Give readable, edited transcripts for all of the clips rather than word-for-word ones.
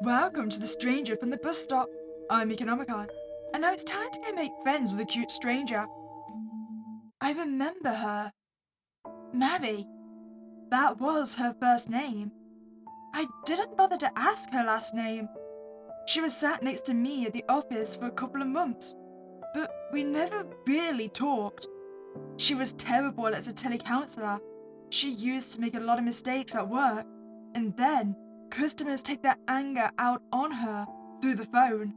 Welcome to the stranger from the bus stop. I'm Meeka Nomicon, and now it's time to go make friends with a cute stranger. I remember her. Mary. That was her first name. I didn't bother to ask her last name. She was sat next to me at the office for a couple of months, but we never really talked. She was terrible as a telecounselor. She used to make a lot of mistakes at work, and then customers take their anger out on her through the phone.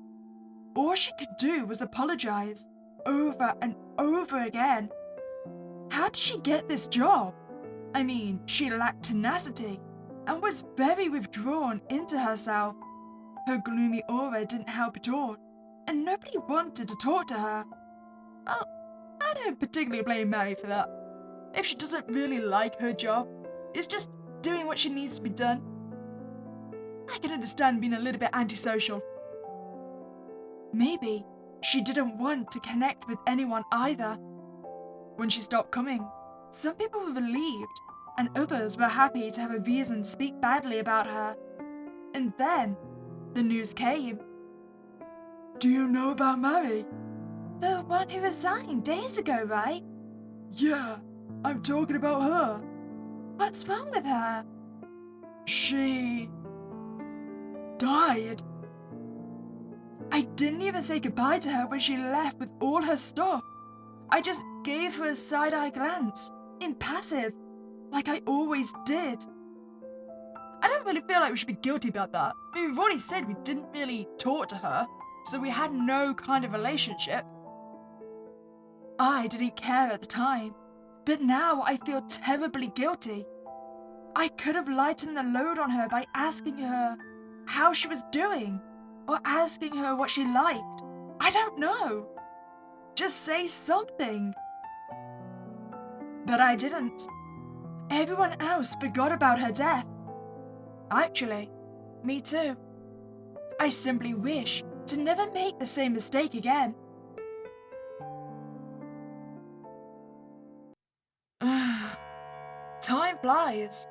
All she could do was apologize over and over again. How did she get this job? I mean, she lacked tenacity and was very withdrawn into herself. Her gloomy aura didn't help at all, and nobody wanted to talk to her. Well, I don't particularly blame Mary for that. If she doesn't really like her job, it's just doing what she needs to be done. I can understand being a little bit antisocial. Maybe she didn't want to connect with anyone either. When she stopped coming, some people were relieved, and others were happy to have a reason to speak badly about her. And then, the news came. Do you know about Mary? The one who resigned days ago, right? Yeah, I'm talking about her. What's wrong with her? She died. I didn't even say goodbye to her when she left with all her stuff. I just gave her a side-eye glance, impassive, like I always did. I don't really feel like we should be guilty about that. I mean, we've already said we didn't really talk to her, so we had no kind of relationship. I didn't care at the time, but now I feel terribly guilty. I could have lightened the load on her by asking her how she was doing, or asking her what she liked. I don't know. Just say something. But I didn't. Everyone else forgot about her death. Actually, me too. I simply wish to never make the same mistake again. Time flies.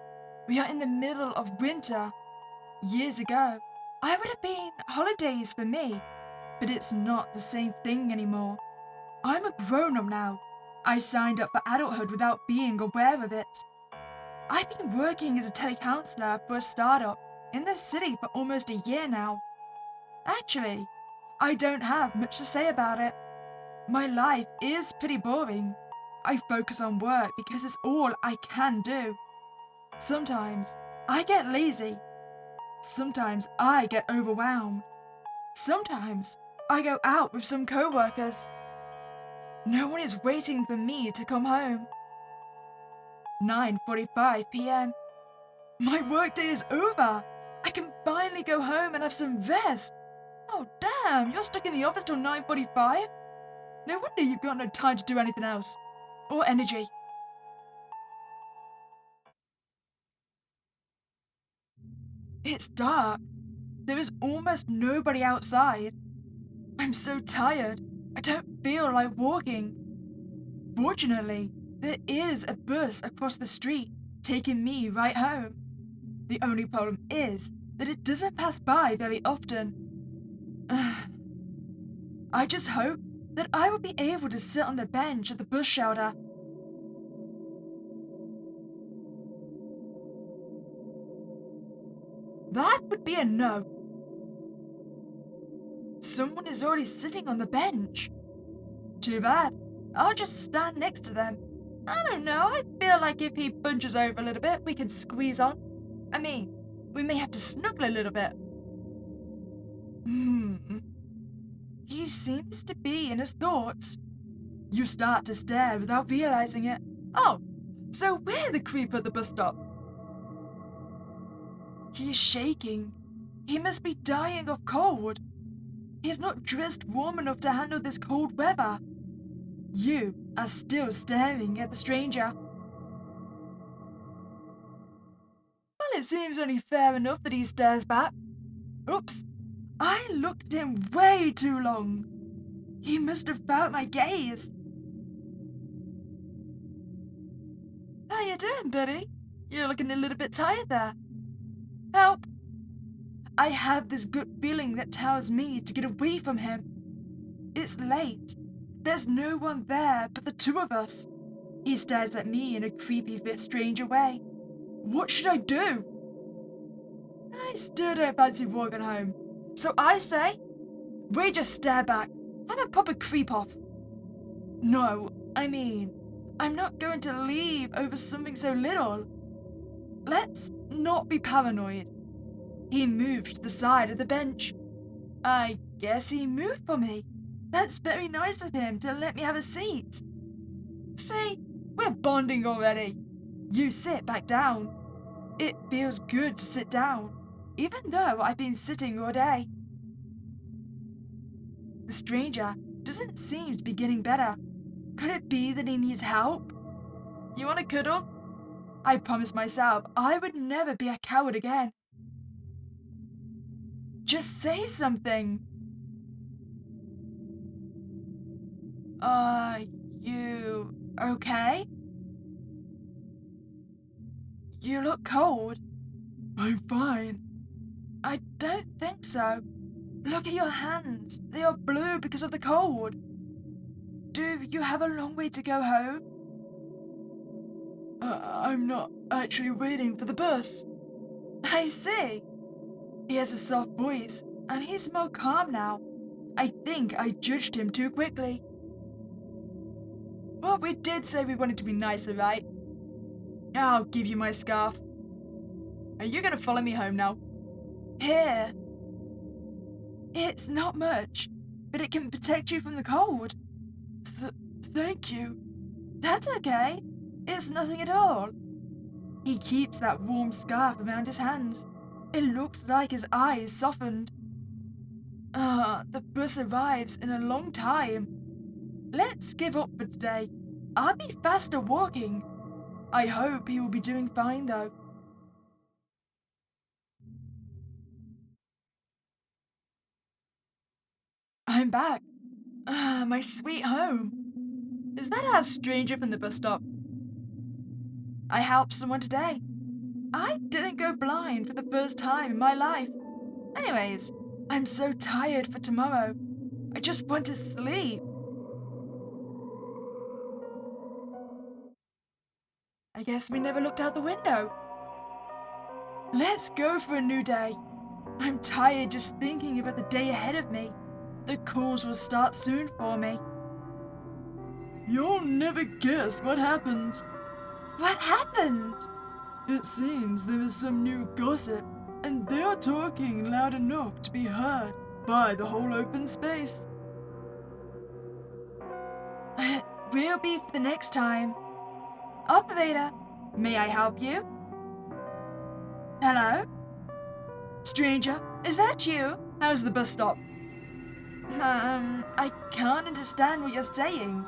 We are in the middle of winter. Years ago, I would have been holidays for me, but it's not the same thing anymore. I'm a grown-up now. I signed up for adulthood without being aware of it. I've been working as a telecounselor for a startup in the city for almost a year now. Actually, I don't have much to say about it. My life is pretty boring. I focus on work because it's all I can do. Sometimes I get lazy. Sometimes I get overwhelmed. Sometimes I go out with some co-workers. No one is waiting for me to come home. 9:45 p.m. My workday is over. I can finally go home and have some rest. Oh damn, you're stuck in the office till 9:45? No wonder you've got no time to do anything else. Or energy. It's dark. There is almost nobody outside. I'm so tired. I don't feel like walking. Fortunately, there is a bus across the street taking me right home. The only problem is that it doesn't pass by very often. I just hope that I will be able to sit on the bench at the bus shelter. That would be a no. Someone is already sitting on the bench. Too bad. I'll just stand next to them. I don't know, I feel like if he bunches over a little bit, we can squeeze on. I mean, we may have to snuggle a little bit. He seems to be in his thoughts. You start to stare without realizing it. Oh, so we're the creep at the bus stop. He's shaking. He must be dying of cold. He's not dressed warm enough to handle this cold weather. You are still staring at the stranger. Well, it seems only fair enough that he stares back. Oops, I looked at him way too long. He must have felt my gaze. How you doing, buddy? You're looking a little bit tired there. Help! I have this gut feeling that tells me to get away from him. It's late. There's no one there but the two of us. He stares at me in a creepy, stranger way. What should I do? I still don't fancy walking home. So I say, we just stare back, have a proper creep off. No, I mean, I'm not going to leave over something so little. Let's not be paranoid. He moved to the side of the bench. I guess he moved for me. That's very nice of him to let me have a seat. See, we're bonding already. You sit back down. It feels good to sit down, even though I've been sitting all day. The stranger doesn't seem to be getting better. Could it be that he needs help? You want a cuddle? I promised myself I would never be a coward again. Just say something. Are you okay? You look cold. I'm fine. I don't think so. Look at your hands. They are blue because of the cold. Do you have a long way to go home? I'm not actually waiting for the bus. I see. He has a soft voice, and he's more calm now. I think I judged him too quickly. Well, we did say we wanted to be nicer, right? I'll give you my scarf. Are you gonna follow me home now? Here. It's not much, but it can protect you from the cold. Thank you. That's okay. It's nothing at all. He keeps that warm scarf around his hands. It looks like his eyes softened. The bus arrives in a long time. Let's give up for today. I'll be faster walking. I hope he will be doing fine though. I'm back. My sweet home. Is that our stranger from the bus stop? I helped someone today. I didn't go blind for the first time in my life. Anyways, I'm so tired for tomorrow. I just want to sleep. I guess we never looked out the window. Let's go for a new day. I'm tired just thinking about the day ahead of me. The calls will start soon for me. You'll never guess what happened. What happened? It seems there is some new gossip, and they are talking loud enough to be heard by the whole open space. We'll be for the next time. Operator, may I help you? Hello? Stranger, is that you? How's the bus stop? I can't understand what you're saying.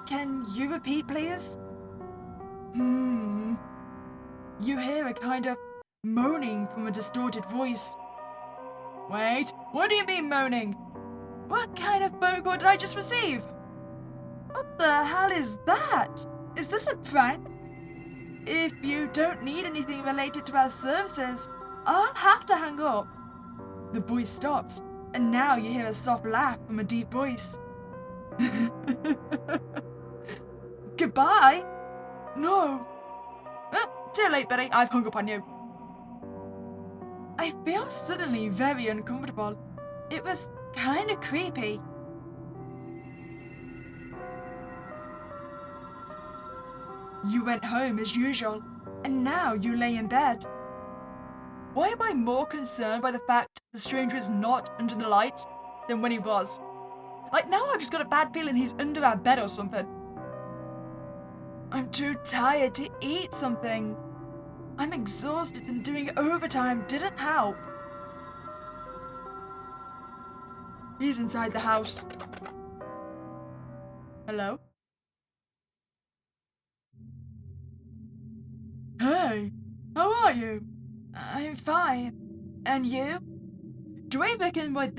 Can you repeat, please? You hear a kind of moaning from a distorted voice. Wait, what do you mean moaning? What kind of phone call did I just receive? What the hell is that? Is this a prank? If you don't need anything related to our services, I'll have to hang up. The voice stops, and now you hear a soft laugh from a deep voice. Goodbye? No. Well, too late, Betty. I've hung up on you. I feel suddenly very uncomfortable. It was kind of creepy. You went home as usual, and now you lay in bed. Why am I more concerned by the fact the stranger is not under the light than when he was? Like, now I've just got a bad feeling he's under our bed or something. I'm too tired to eat something. I'm exhausted and doing overtime didn't help. He's inside the house. Hello? Hey, how are you? I'm fine. And you? Do I reckon why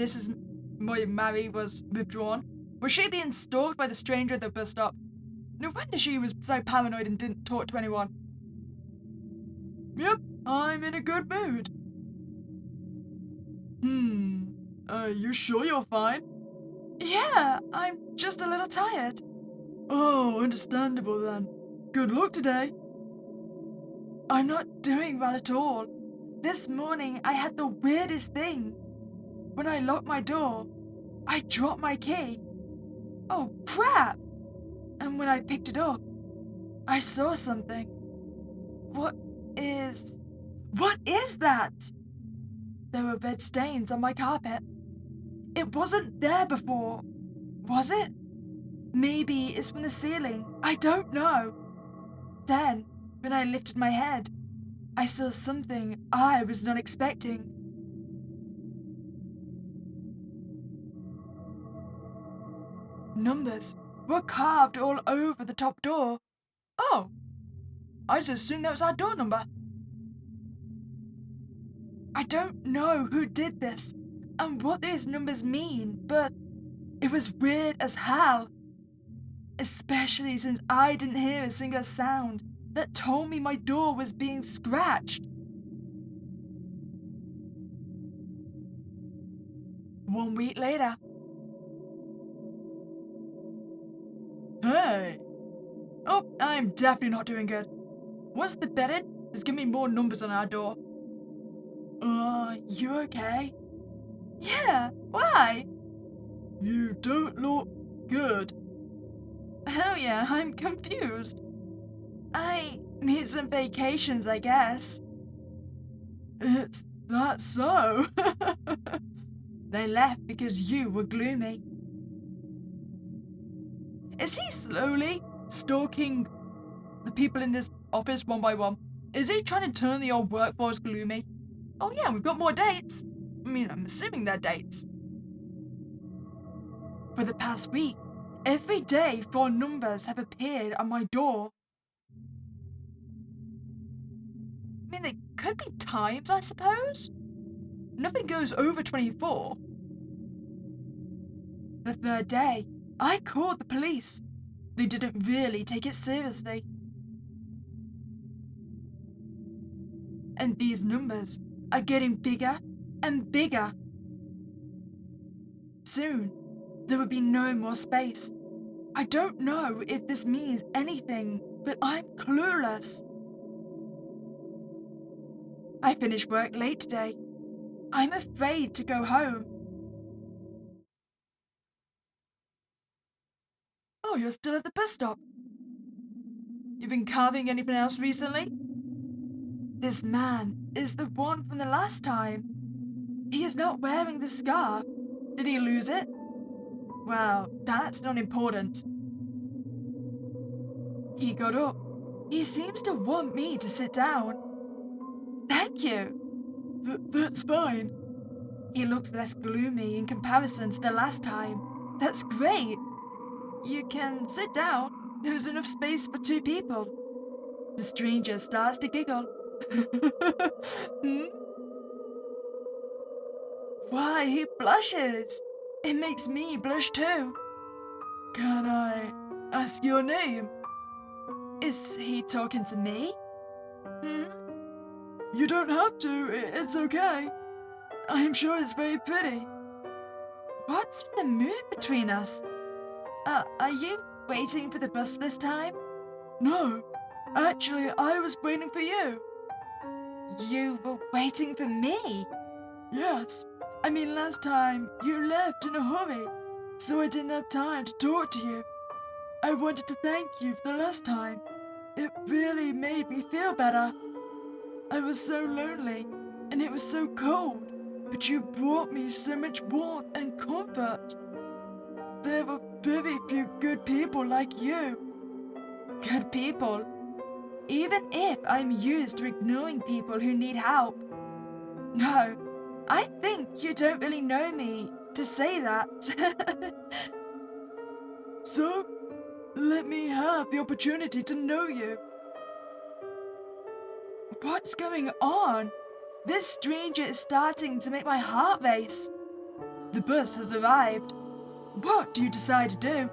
Mary was withdrawn? Was she being stalked by the stranger at the bus stop? No wonder she was so paranoid and didn't talk to anyone. Yep, I'm in a good mood. You sure you're fine? Yeah, I'm just a little tired. Oh, understandable then. Good luck today. I'm not doing well at all. This morning I had the weirdest thing. When I locked my door, I dropped my key. Oh, crap! And when I picked it up, I saw something. What is that? There were red stains on my carpet. It wasn't there before, was it? Maybe it's from the ceiling. I don't know. Then, when I lifted my head, I saw something I was not expecting. Numbers were carved all over the top door. Oh, I just assumed that was our door number. I don't know who did this and what these numbers mean, but it was weird as hell. Especially since I didn't hear a single sound that told me my door was being scratched. 1 week later. Hey! Oh, I'm definitely not doing good. Once the bedded has given me more numbers on our door. You okay? Yeah, why? You don't look good. Oh yeah, I'm confused. I need some vacations, I guess. It's that so? They left because you were gloomy. Is he slowly stalking the people in this office one by one? Is he trying to turn the old workforce gloomy? Oh yeah, we've got more dates. I mean, I'm assuming they're dates. For the past week, every day 4 numbers have appeared on my door. I mean, they could be times, I suppose. Nothing goes over 24. The 3rd day, I called the police. They didn't really take it seriously. And these numbers are getting bigger and bigger. Soon, there will be no more space. I don't know if this means anything, but I'm clueless. I finished work late today. I'm afraid to go home. Oh, you're still at the bus stop. You've been carving anything else recently? This man is the one from the last time. He is not wearing the scarf. Did he lose it? Well, that's not important. He got up. He seems to want me to sit down. Thank you. That's fine. He looks less gloomy in comparison to the last time. That's great. You can sit down. There's enough space for 2 people. The stranger starts to giggle. Hmm? Why, he blushes. It makes me blush too. Can I ask your name? Is he talking to me? Hmm? You don't have to, it's okay. I'm sure it's very pretty. What's the mood between us? Are you waiting for the bus this time? No, actually, I was waiting for you. You were waiting for me? Yes. I mean, last time you left in a hurry, so I didn't have time to talk to you. I wanted to thank you for the last time. It really made me feel better. I was so lonely, and it was so cold, but you brought me so much warmth and comfort. There were very few good people like you. Good people? Even if I'm used to ignoring people who need help. No, I think you don't really know me to say that. So, let me have the opportunity to know you. What's going on? This stranger is starting to make my heart race. The bus has arrived. What do you decide to do?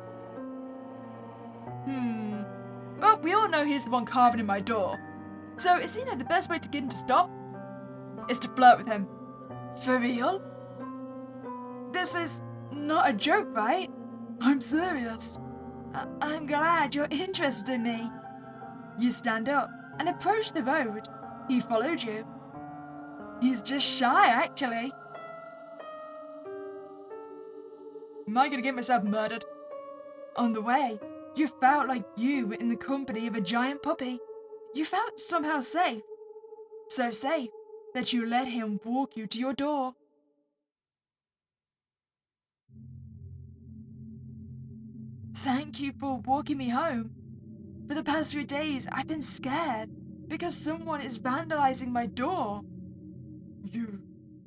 Well, we all know he's the one carving in my door. So, is he the best way to get him to stop? Is to flirt with him. For real? This is not a joke, right? I'm serious. I'm glad you're interested in me. You stand up and approach the road. He followed you. He's just shy, actually. Am I gonna get myself murdered? On the way, you felt like you were in the company of a giant puppy. You felt somehow safe. So safe that you let him walk you to your door. Thank you for walking me home. For the past few days, I've been scared because someone is vandalizing my door. You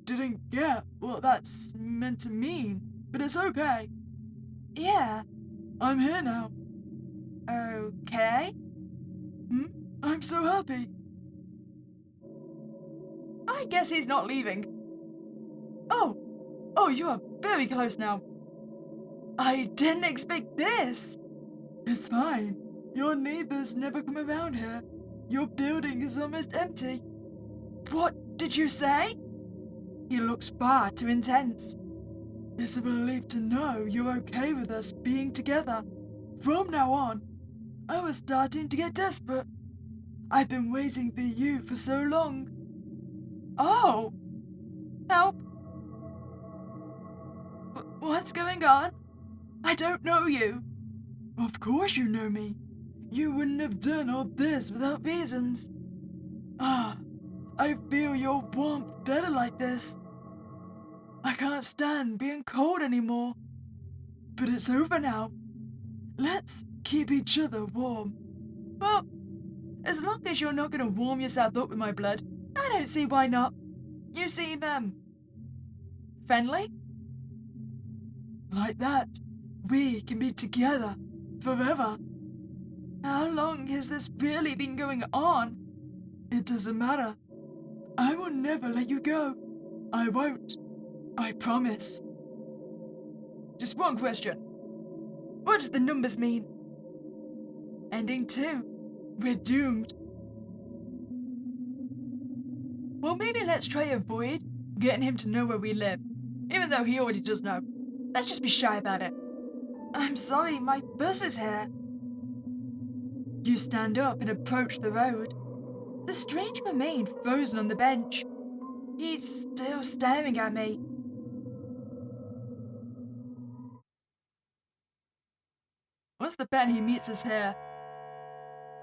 didn't get what that's meant to mean, but it's okay. Yeah. I'm here now. Okay. I'm so happy. I guess he's not leaving. Oh, you are very close now. I didn't expect this. It's fine. Your neighbors never come around here. Your building is almost empty. What did you say? He looks far too intense. It's a relief to know you're okay with us being together. From now on, I was starting to get desperate. I've been waiting for you for so long. Oh! Help! What's going on? I don't know you. Of course you know me. You wouldn't have done all this without reasons. I feel your warmth better like this. I can't stand being cold anymore. But it's over now. Let's keep each other warm. Well, as long as you're not gonna warm yourself up with my blood, I don't see why not. You seem, friendly? Like that, we can be together forever. How long has this really been going on? It doesn't matter. I will never let you go. I won't. I promise. Just one question. What does the numbers mean? Ending 2. We're doomed. Well, maybe let's try avoid getting him to know where we live, even though he already does know. Let's just be shy about it. I'm sorry, my bus is here. You stand up and approach the road. The stranger remained frozen on the bench. He's still staring at me. What's the bet he meets us here?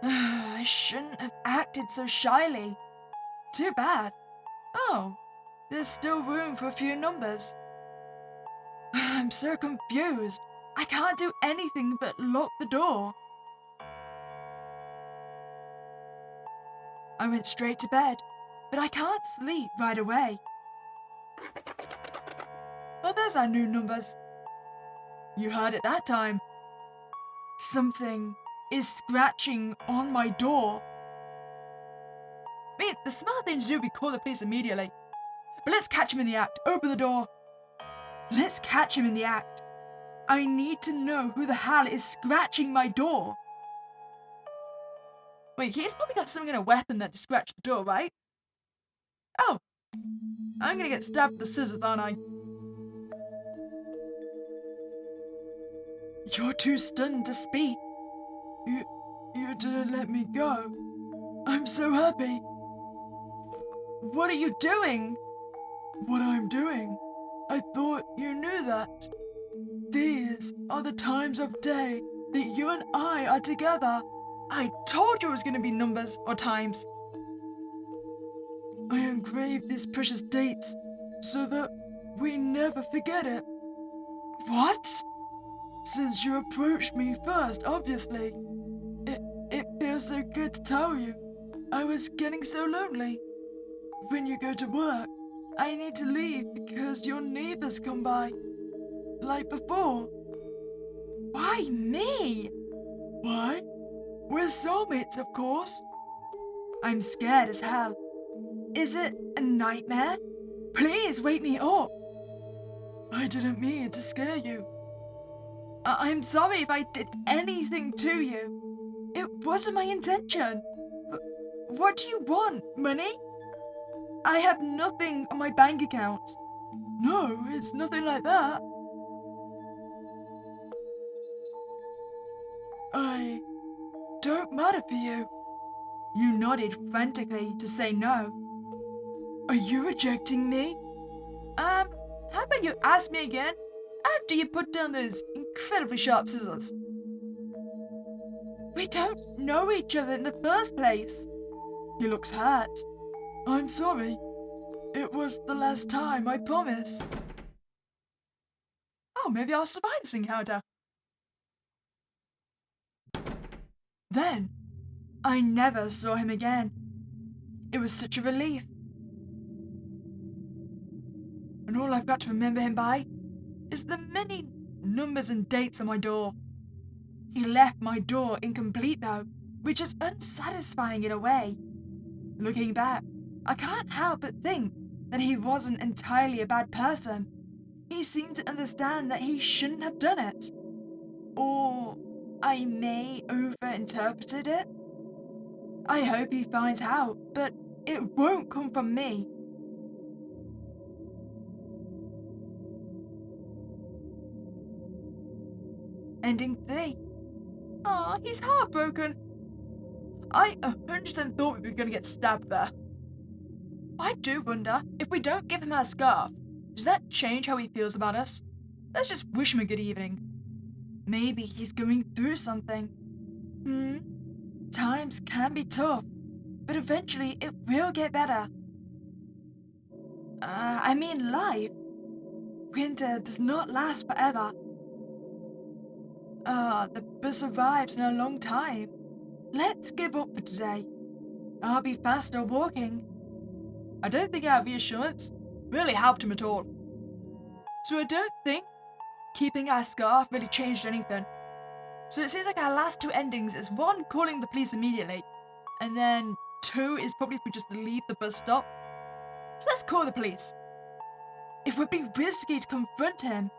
I shouldn't have acted so shyly. Too bad. Oh, there's still room for a few numbers. I'm so confused. I can't do anything but lock the door. I went straight to bed, but I can't sleep right away. Well, there's our new numbers. You heard it that time. Something is scratching on my door. I mean, the smart thing to do would be call the police immediately. But let's catch him in the act. Open the door. Let's catch him in the act. I need to know who the hell is scratching my door. Wait, he's probably got some kind of weapon that to scratch the door, right? Oh, I'm gonna get stabbed with the scissors, aren't I? You're too stunned to speak. You didn't let me go. I'm so happy. What are you doing? What I'm doing? I thought you knew that. These are the times of day that you and I are together. I told you it was going to be numbers or times. I engraved these precious dates so that we never forget it. What? Since you approached me first, obviously. It feels so good to tell you. I was getting so lonely. When you go to work, I need to leave because your neighbors come by. Like before. Why me? Why? We're soulmates, of course. I'm scared as hell. Is it a nightmare? Please wake me up. I didn't mean to scare you. I'm sorry if I did anything to you. It wasn't my intention. What do you want? Money? I have nothing on my bank account. No, it's nothing like that. I don't matter for you. You nodded frantically to say no. Are you rejecting me? How about you ask me again after you put down those incredibly sharp scissors? We don't know each other in the first place. He looks hurt. I'm sorry. It was the last time, I promise. Oh, maybe I'll survive this encounter. Then, I never saw him again. It was such a relief. And all I've got to remember him by is the many numbers and dates on my door. He left my door incomplete though, which is unsatisfying in a way. Looking back, I can't help but think that he wasn't entirely a bad person. He seemed to understand that he shouldn't have done it. Or I may overinterpreted it. I hope he finds out, but it won't come from me. Ending 3. Aw, he's heartbroken. I 100% thought we were gonna get stabbed there. I do wonder, if we don't give him our scarf, does that change how he feels about us? Let's just wish him a good evening. Maybe he's going through something. Times can be tough, but eventually it will get better. Life. Winter does not last forever. The bus arrives in a long time. Let's give up for today. I'll be faster walking. I don't think our reassurance really helped him at all. So I don't think keeping our scarf really changed anything. So it seems like our last 2 endings is 1, calling the police immediately, and then 2 is probably if we just leave the bus stop. So let's call the police. It would be risky to confront him.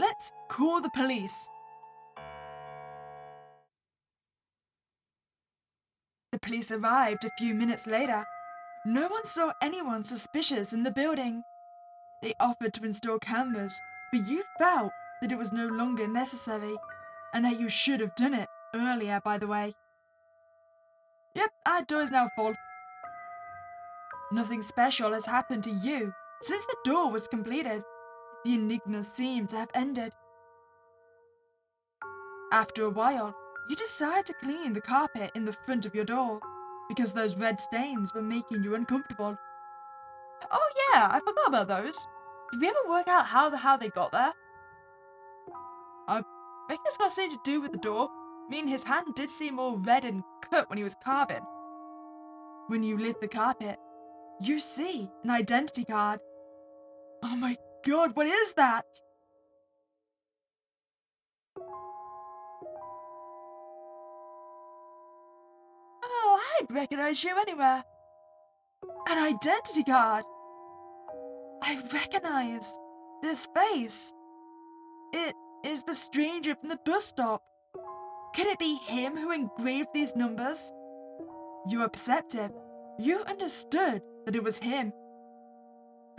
Let's call the police. The police arrived a few minutes later. No one saw anyone suspicious in the building. They offered to install cameras, but you felt that it was no longer necessary, and that you should have done it earlier, by the way. Yep, our door is now full. Nothing special has happened to you since the door was completed. The enigma seemed to have ended. After a while, you decide to clean the carpet in the front of your door, because those red stains were making you uncomfortable. Oh yeah, I forgot about those. Did we ever work out how the hell they got there? I think it's got something to do with the door. I mean, his hand did seem all red and cut when he was carving. When you lift the carpet, you see an identity card. Oh my god, what is that? Oh, I'd recognize you anywhere. An identity card. I recognize this face. It is the stranger from the bus stop. Could it be him who engraved these numbers? You are perceptive. You understood that it was him.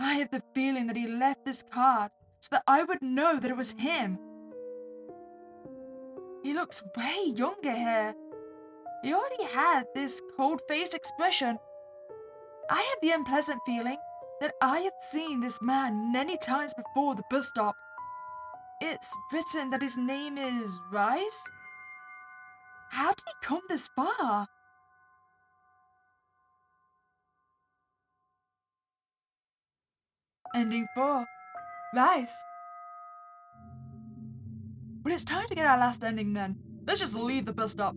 I have the feeling that he left this card so that I would know that it was him. He looks way younger here. He already had this cold-faced expression. I have the unpleasant feeling that I have seen this man many times before the bus stop. It's written that his name is Rice? How did he come this far? Ending 4. Rice. Well, it's time to get our last ending then. Let's just leave the bus stop.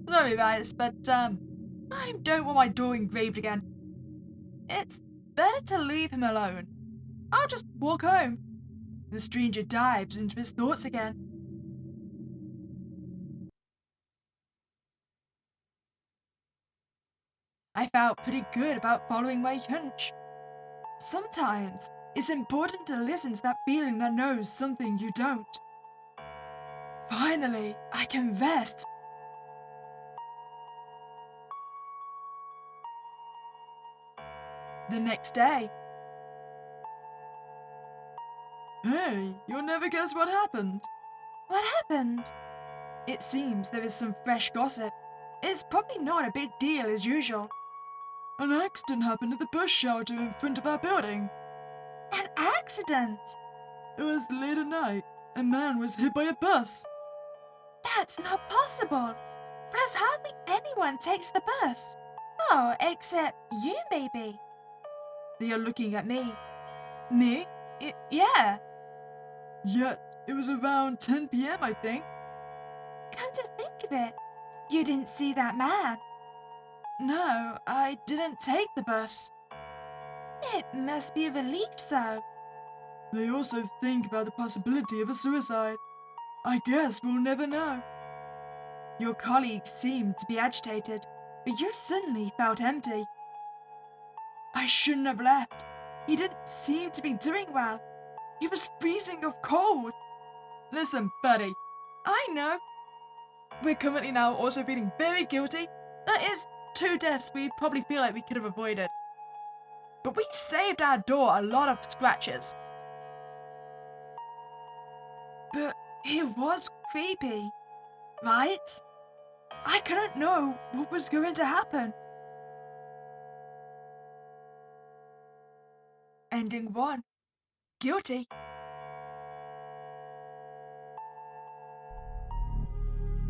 Sorry, Rice, but, I don't want my door engraved again. It's better to leave him alone. I'll just walk home. The stranger dives into his thoughts again. I felt pretty good about following my hunch. Sometimes it's important to listen to that feeling that knows something you don't. Finally, I can rest. The next day. Hey, you'll never guess what happened. What happened? It seems there is some fresh gossip. It's probably not a big deal as usual. An accident happened at the bus shelter in front of our building. An accident? It was late at night. A man was hit by a bus. That's not possible. Plus, hardly anyone takes the bus. Oh, except you, maybe. You're looking at me. Me? Yeah. Yet, it was around 10 p.m., I think. Come to think of it, you didn't see that man. No, I didn't take the bus. It must be a relief, so. They also think about the possibility of a suicide. I guess we'll never know. Your colleagues seemed to be agitated, but you suddenly felt empty. I shouldn't have left. He didn't seem to be doing well. He was freezing of cold. Listen, buddy, I know. We're currently now also feeling very guilty. That is 2 deaths we probably feel like we could have avoided. But we saved our door a lot of scratches. But he was creepy, right? I couldn't know what was going to happen. Ending 1. Guilty.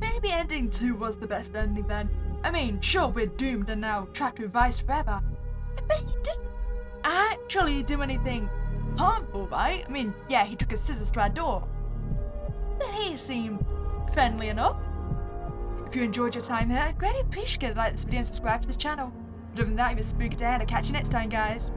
Maybe ending 2 was the best ending then. I mean, sure, we're doomed and now trapped with Vice forever. But he didn't actually do anything harmful, right? I mean, yeah, he took his scissors to our door. But he seemed friendly enough. If you enjoyed your time here, I'd greatly appreciate it. Like this video and subscribe to this channel. But other than that, you've been spooky day and I'll catch you next time, guys.